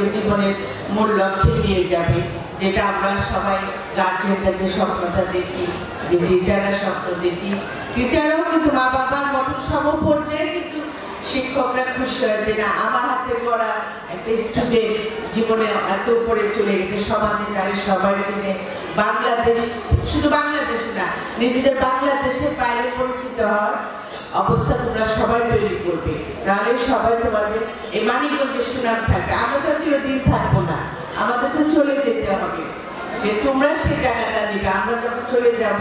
আমাদেরকে জীবনের মূল লক্ষ্যে নিয়ে যাবে, যেটা আমরা সবাই গার্জিয়ানরা যে স্বপ্নটা দেখি, যে টিচাররা স্বপ্ন দেখি, টিচাররাও কিন্তু মা বাবার মতো সমপর্যায়ে কিন্তু শিক্ষকরা খুশি হয় যে না আমার হাতে গড়া একটা স্টুডেন্ট জীবনে এত উপরে চলে গেছে, সমাজে তারা সবাই চেনে। বাংলাদেশ, শুধু বাংলাদেশে না, নিজেদের বাংলাদেশের বাইরে পরিচিত হওয়ার অবস্থা তোমরা সবাই তৈরি করবে, তাহলে সবাই তোমাদের এই মানিকগঞ্জের সুনাম থাকবে। আমরা তো চিরদিন থাকবো না, আমাদের তো চলে যেতে হবে, যে তোমরা সেই জায়গাটা নিবে, আমরা যখন চলে যাব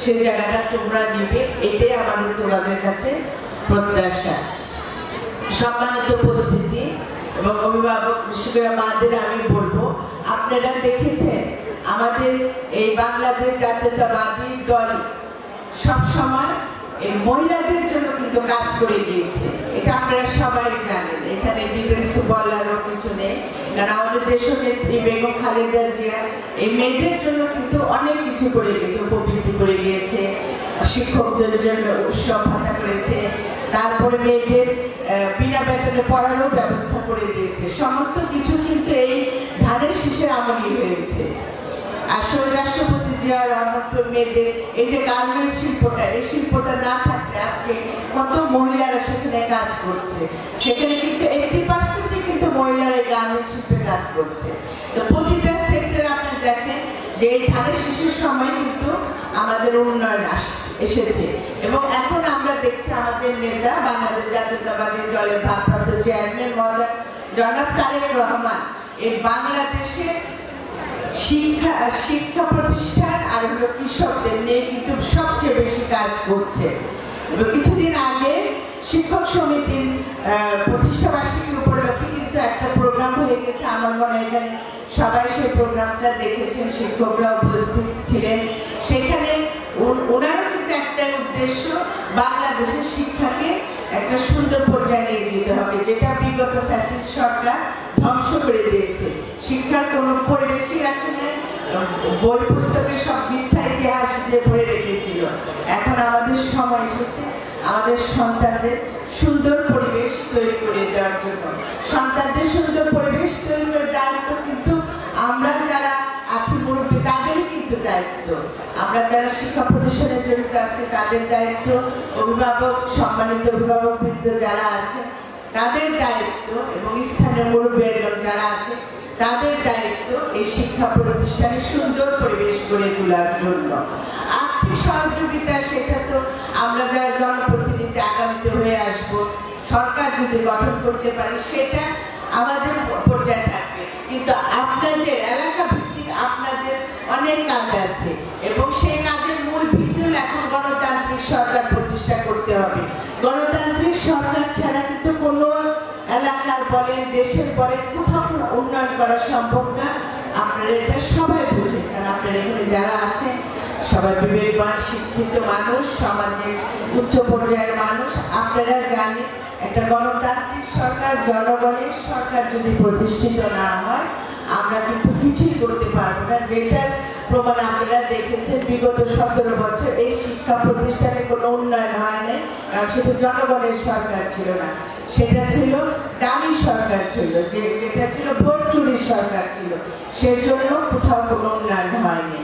সেই জায়গাটা তোমরা নিবে, এটাই আমাদের তোমাদের কাছে প্রত্যাশা। সম্মানিত উপস্থিতি এবং অভিভাবক শিক্ষিকা মাদের আমি বলবো, আপনারা দেখেছেন আমাদের এই বাংলাদেশ জাতীয়তাবাদী দল সবসময় এই মহিলাদের জন্য কিন্তু কাজ করে গিয়েছে, এটা আপনারা সবাই জানেন, এখানে ডিটেলস বলারও কিছু নেই, কারণ আমাদের দেশনেত্রী বেগম খালেদা জিয়া এই মেয়েদের জন্য কিন্তু অনেক কিছু করে গিয়েছে, উপবৃত্তি করে গিয়েছে, শিক্ষকদের জন্য উৎসব ভাতা করেছে, তারপরে মেয়েদের বিনা বেতনে পড়ারও ব্যবস্থা করে দিয়েছে। সমস্ত কিছু কিন্তু এই ধানের শীষের আমলই হয়েছে। আসলে রাষ্ট্রপতি জিয়া রহমান মেয়েদের এই যে গার্মেন্টস শিল্পটা, এই শিল্পটা না থাকলে আজকে কত মহিলারা সেখানে কাজ করছে, সেখানে কিন্তু 80% কিন্তু মহিলারা এই গার্মেন্টস শিল্পে কাজ করছে। তো প্রতিটা সেক্টরে আপনি দেখেন যে এই ধানের শীষের সময় কিন্তু আমাদের উন্নয়ন এসেছে, এবং এখন আমরা দেখছি আমাদের নেতা বাংলাদেশ জাতীয়তাবাদী দলের ভারপ্রাপ্ত চেয়ারম্যান মহোদয় জনাব তারেক রহমান এই বাংলাদেশে শিক্ষা প্রতিষ্ঠান আর কৃষকদের নিয়ে কিন্তু সবচেয়ে বেশি কাজ করছে। এবং কিছুদিন আগে শিক্ষক সমিতির প্রতিষ্ঠা বার্ষিকী উপলক্ষে কিন্তু একটা প্রোগ্রাম হয়ে গেছে, আমার মনে হয় এখানে সবাই সেই প্রোগ্রামটা দেখেছেন, শিক্ষকরা উপস্থিত ছিলেন। সেখানে ওনারও কিন্তু একটা উদ্দেশ্য, বাংলাদেশের শিক্ষাকে একটা সুন্দর পর্যায়ে নিয়ে যেতে হবে, যেটা বিগত ফ্যাসিস্ট সরকার ধ্বংস করে দিয়েছে। শিক্ষার কোনো পরিবেশই রাখে নাই, বই পুস্তকে সব মিথ্যা ইতিহাস দিয়ে ভরে রেখেছিল। এখন আমাদের সময় এসেছে আমাদের সন্তানদের সুন্দর পরিবেশ তৈরি করে দেওয়ার জন্য। সন্তানদের সুন্দর পরিবেশ তৈরি করে দায়িত্ব কিন্তু আমরা যারা আছি মুরব্বী তাদেরই কিন্তু দায়িত্ব, আমরা যারা শিক্ষা প্রতিষ্ঠানে জড়িত আছি তাদের দায়িত্ব, অভিভাবক সম্মানিত অভিভাবকবৃন্দ যারা আছে তাদের দায়িত্ব, এবং স্থানীয় মুরব্বী যারা আছে তাদের দায়িত্ব এই শিক্ষা প্রতিষ্ঠানে সুন্দর পরিবেশ গড়ে তোলার জন্য। আর্থিক সহযোগিতা সেটা তো আমরা যারা জনপ্রতিনিধি আগামীতে হয়ে আসবো, সরকার যদি গঠন করতে পারে সেটা আমাদের পর্যায়ে থাকবে, কিন্তু আপনাদের এলাকা ভিত্তিক আপনাদের অনেক কাজ আছে, এবং সেই কাজের মূল ভিত্তি হল এখন গণতান্ত্রিক সরকার প্রতিষ্ঠা করতে হবে। গণতান্ত্রিক সরকার ছাড়া কিন্তু কোনো এলাকার বলেন দেশের বলেন কোথাও উন্নয়ন করা সম্ভব না। আপনারা এটা সবাই বুঝেন, কারণ আপনারা এখানে যারা আছেন সবাই বিবেকবান শিক্ষিত মানুষ, সমাজের উচ্চ পর্যায়ের মানুষ, আপনারা জানেন একটা গণতান্ত্রিক সরকার, জনগণের সরকার যদি প্রতিষ্ঠিত না হয় আমরা কিন্তু কিছুই করতে পারবো না, যেটার প্রমাণ আপনারা দেখেছেন বিগত 17 বছর এই শিক্ষা প্রতিষ্ঠানে কোনো উন্নয়ন হয় নাই, কারণ সেটা জনগণের সরকার ছিল না, সেটা ছিল দামি সরকার ছিল, যেটা ছিল ভোট চুরির সরকার ছিল, সেজন্য কোথাও কোনো উন্নয়ন হয়নি।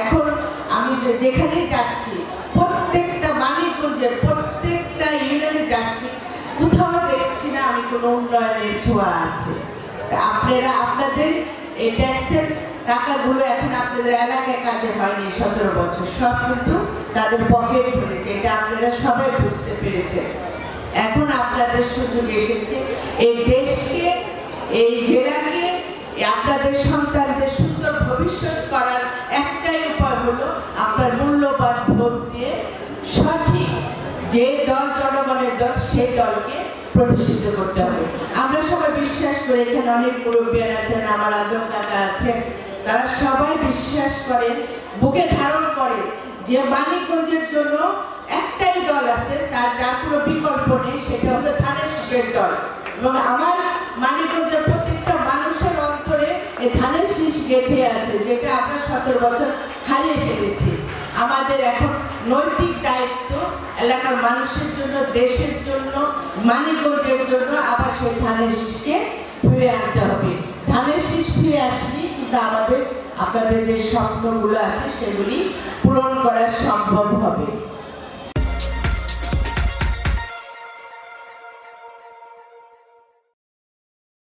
এখন আমি যেখানে যাচ্ছি প্রত্যেকটা মানিকগঞ্জের প্রত্যেকটা ইউনিয়নে যাচ্ছি, কোথাও দেখছি না আমি কোনো উন্নয়নের ছোঁয়া আছে। আপনারা আপনাদের এই ট্যাক্সের টাকাগুলো এখন আপনাদের এলাকায় কাজে হয়নি 17 বছর, সব কিন্তু তাদের পকেট ভরেছে, এটা আপনারা সবাই বুঝতে পেরেছেন। এখন আপনাদের সুযোগ এসেছে এই দেশকে, এই জেলাকে, আপনাদের সন্তানদের সুন্দর ভবিষ্যৎ করার একটাই উপায় হলো আপনার মূল্যবান ভোট দিয়ে সঠিক যে দল জনগণের দল সেই দলকে প্রতিষ্ঠিত করতে হবে। আমরা সবাই বিশ্বাস করি, এখানে অনেক মুরব্বীরা আছেন, আমার আদম কাকা আছেন, তারা সবাই বিশ্বাস করেন, বুকে ধারণ করে যে মানিকগঞ্জের জন্য একটাই দল আছে, যার কোনো বিকল্প নেই, সেটা হলো ধানের শীষের দল। এবং আমার মানিকগঞ্জের প্রত্যেকটা মানুষের অন্তরে এই ধানের শীষ গেঁথে আছে, যেটা আমরা 17 বছর হারিয়ে ফেলেছি। আমাদের এখন নৈতিক দায়িত্ব এলাকার মানুষের জন্য, দেশের জন্য, মানিকগঞ্জের জন্য আবার সেই ধানের শীষকে ফিরে আনতে হবে। আসেনি, কিন্তু আমাদের আপনাদের যে স্বপ্নগুলো আছে সেগুলি পূরণ করা সম্ভব হবে।